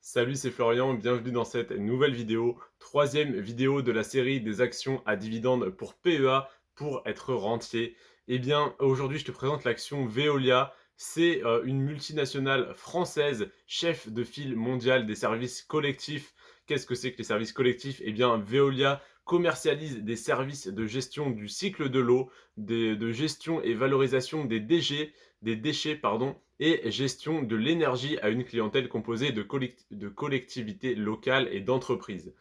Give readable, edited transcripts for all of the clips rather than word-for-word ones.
Salut, c'est Florian, bienvenue dans cette nouvelle vidéo, troisième vidéo de la série des actions à dividendes pour PEA pour être rentier. Eh bien, aujourd'hui, je te présente l'action Veolia. C'est une multinationale française, chef de file mondial des services collectifs. Qu'est-ce que c'est que les services collectifs? Eh bien, Veolia commercialise des services de gestion du cycle de l'eau, de gestion et valorisation des déchets, pardon, et gestion de l'énergie à une clientèle composée de collectivités locales et d'entreprises.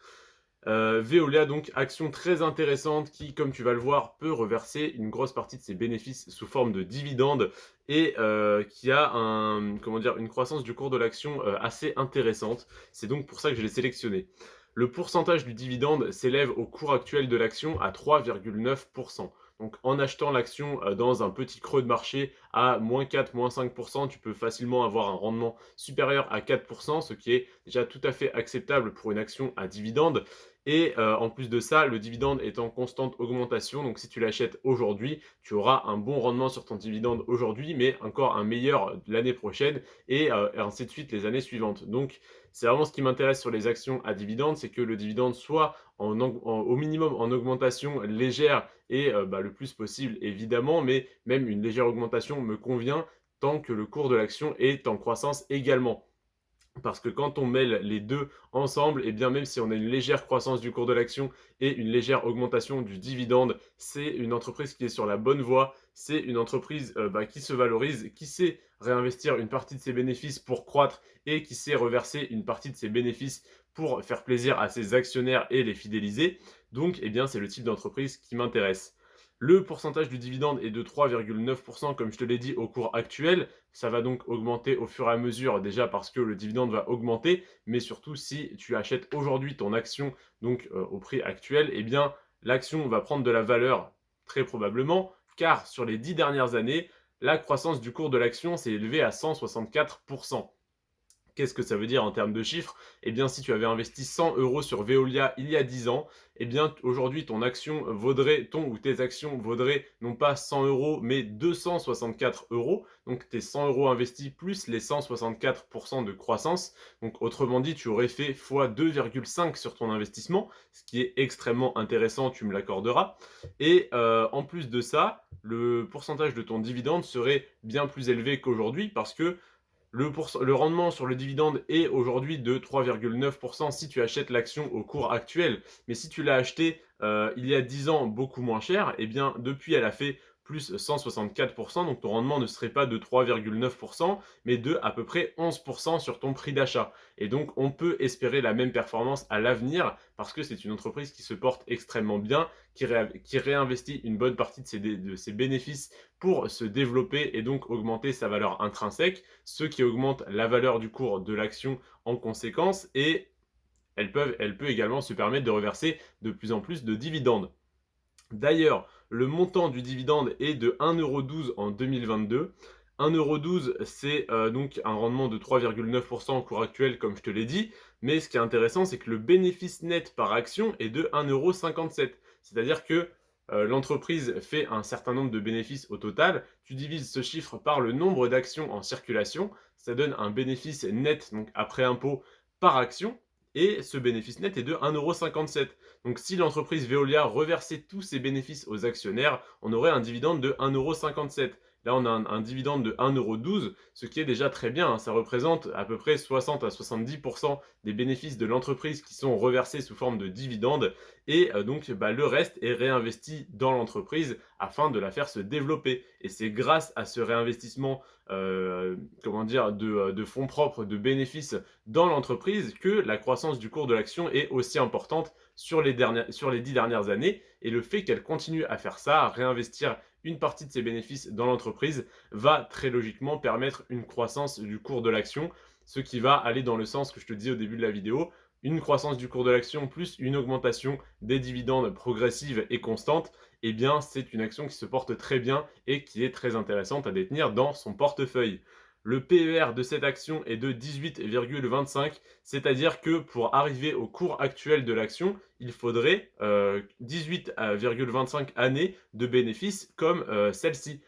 Veolia, donc, action très intéressante qui, comme tu vas le voir, peut reverser une grosse partie de ses bénéfices sous forme de dividendes et qui a comment dire, une croissance du cours de l'action assez intéressante. C'est donc pour ça que je l'ai sélectionné. Le pourcentage du dividende s'élève au cours actuel de l'action à 3,9%. Donc en achetant l'action dans un petit creux de marché à -4, -5%, tu peux facilement avoir un rendement supérieur à 4%, ce qui est déjà tout à fait acceptable pour une action à dividende. Et en plus de ça, le dividende est en constante augmentation. Donc si tu l'achètes aujourd'hui, tu auras un bon rendement sur ton dividende aujourd'hui, mais encore un meilleur l'année prochaine et ainsi de suite les années suivantes. Donc c'est vraiment ce qui m'intéresse sur les actions à dividende, c'est que le dividende soit au minimum en augmentation légère et le plus possible évidemment, mais même une légère augmentation me convient tant que le cours de l'action est en croissance également. Parce que quand on mêle les 2 ensemble, et bien même si on a une légère croissance du cours de l'action et une légère augmentation du dividende, c'est une entreprise qui est sur la bonne voie. C'est une entreprise qui se valorise, qui sait réinvestir une partie de ses bénéfices pour croître et qui sait reverser une partie de ses bénéfices pour faire plaisir à ses actionnaires et les fidéliser. Donc, eh bien, c'est le type d'entreprise qui m'intéresse. Le pourcentage du dividende est de 3,9% comme je te l'ai dit au cours actuel. Ça va donc augmenter au fur et à mesure, déjà parce que le dividende va augmenter, mais surtout si tu achètes aujourd'hui ton action donc au prix actuel, eh bien l'action va prendre de la valeur très probablement, car sur les 10 dernières années, la croissance du cours de l'action s'est élevée à 164%. Qu'est-ce que ça veut dire en termes de chiffres? Eh bien, si tu avais investi 100 € sur Veolia il y a 10 ans, eh bien, aujourd'hui, ton ou tes actions vaudraient non pas 100 €, mais 264 €. Donc, tes 100 € investis plus les 164% de croissance. Donc, autrement dit, tu aurais fait fois 2,5 sur ton investissement, ce qui est extrêmement intéressant, tu me l'accorderas. Et en plus de ça, le pourcentage de ton dividende serait bien plus élevé qu'aujourd'hui parce que le rendement sur le dividende est aujourd'hui de 3,9% si tu achètes l'action au cours actuel. Mais si tu l'as acheté il y a 10 ans beaucoup moins cher, eh bien depuis elle a fait plus 164%, donc ton rendement ne serait pas de 3,9%, mais de à peu près 11% sur ton prix d'achat. Et donc on peut espérer la même performance à l'avenir parce que c'est une entreprise qui se porte extrêmement bien, qui réinvestit une bonne partie de ses bénéfices pour se développer et donc augmenter sa valeur intrinsèque, ce qui augmente la valeur du cours de l'action en conséquence, et elle peut également se permettre de reverser de plus en plus de dividendes. D'ailleurs, le montant du dividende est de 1,12 € en 2022. 1,12 €, c'est donc un rendement de 3,9% au cours actuel, comme je te l'ai dit. Mais ce qui est intéressant, c'est que le bénéfice net par action est de 1,57 €. C'est-à-dire que l'entreprise fait un certain nombre de bénéfices au total. Tu divises ce chiffre par le nombre d'actions en circulation. Ça donne un bénéfice net, donc après impôt, par action. Et ce bénéfice net est de 1,57 €. Donc si l'entreprise Veolia reversait tous ses bénéfices aux actionnaires, on aurait un dividende de 1,57 €. Là, on a un dividende de 1,12 €, ce qui est déjà très bien, hein. Ça représente à peu près 60 à 70% des bénéfices de l'entreprise qui sont reversés sous forme de dividendes. Et donc, le reste est réinvesti dans l'entreprise afin de la faire se développer. Et c'est grâce à ce réinvestissement, comment dire, de fonds propres, de bénéfices dans l'entreprise que la croissance du cours de l'action est aussi importante sur les 10 dernières années. Et le fait qu'elle continue à faire ça, à réinvestir une partie de ses bénéfices dans l'entreprise, va très logiquement permettre une croissance du cours de l'action, ce qui va aller dans le sens que je te disais au début de la vidéo, une croissance du cours de l'action plus une augmentation des dividendes progressive et constante, eh bien c'est une action qui se porte très bien et qui est très intéressante à détenir dans son portefeuille. Le PER de cette action est de 18,25, c'est-à-dire que pour arriver au cours actuel de l'action, il faudrait 18,25 années de bénéfices comme celle-ci.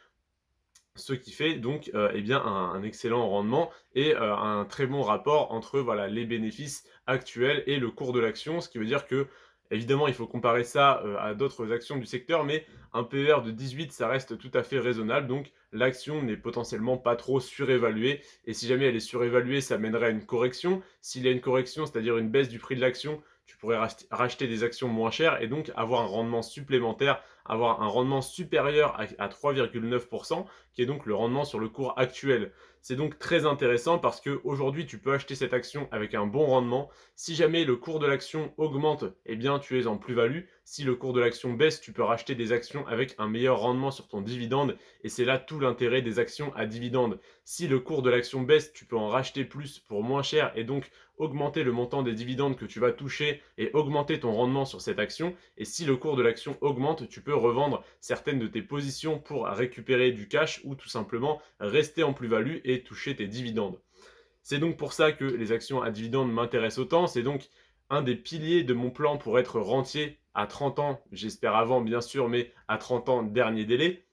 Ce qui fait donc, eh bien un excellent rendement et un très bon rapport entre, voilà, les bénéfices actuels et le cours de l'action. Ce qui veut dire qu'évidemment, il faut comparer ça, à d'autres actions du secteur, mais un PER de 18, ça reste tout à fait raisonnable. Donc l'action n'est potentiellement pas trop surévaluée et si jamais elle est surévaluée, ça mènerait à une correction. S'il y a une correction, c'est-à-dire une baisse du prix de l'action, tu pourrais racheter des actions moins chères et donc avoir un rendement supplémentaire, avoir un rendement supérieur à 3,9, qui est donc le rendement sur le cours actuel. C'est donc très intéressant parce qu'aujourd'hui, tu peux acheter cette action avec un bon rendement. Si jamais le cours de l'action augmente, eh bien, tu es en plus-value. Si le cours de l'action baisse, tu peux racheter des actions avec un meilleur rendement sur ton dividende. Et c'est là tout l'intérêt des actions à dividende. Si le cours de l'action baisse, tu peux en racheter plus pour moins cher et donc augmenter le montant des dividendes que tu vas toucher et augmenter ton rendement sur cette action. Et si le cours de l'action augmente, tu peux revendre certaines de tes positions pour récupérer du cash ou tout simplement rester en plus-value et toucher tes dividendes. C'est donc pour ça que les actions à dividendes m'intéressent autant. C'est donc un des piliers de mon plan pour être rentier à 30 ans, j'espère avant bien sûr, mais à 30 ans, dernier délai.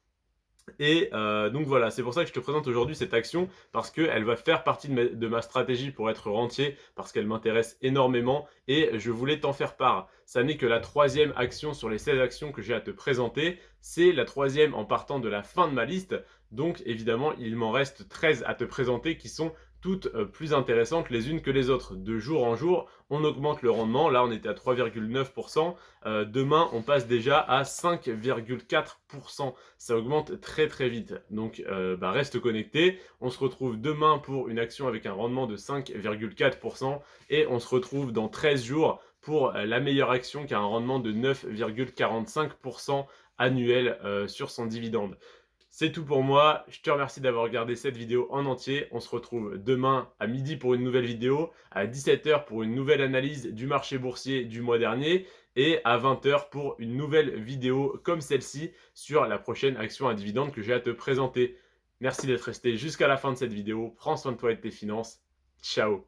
Et donc voilà, c'est pour ça que je te présente aujourd'hui cette action, parce qu'elle va faire partie de ma stratégie pour être rentier, parce qu'elle m'intéresse énormément et je voulais t'en faire part. Ça n'est que la troisième action sur les 16 actions que j'ai à te présenter. C'est la troisième en partant de la fin de ma liste. Donc évidemment, il m'en reste 13 à te présenter qui sont toutes plus intéressantes les unes que les autres. De jour en jour, on augmente le rendement. Là, on était à 3,9%. Demain, on passe déjà à 5,4%. Ça augmente très très vite. Donc reste connecté. On se retrouve demain pour une action avec un rendement de 5,4% et on se retrouve dans 13 jours pour la meilleure action qui a un rendement de 9,45% annuel sur son dividende. C'est tout pour moi, je te remercie d'avoir regardé cette vidéo en entier. On se retrouve demain à midi pour une nouvelle vidéo, à 17 h pour une nouvelle analyse du marché boursier du mois dernier et à 20 h pour une nouvelle vidéo comme celle-ci sur la prochaine action à dividende que j'ai à te présenter. Merci d'être resté jusqu'à la fin de cette vidéo. Prends soin de toi et de tes finances. Ciao.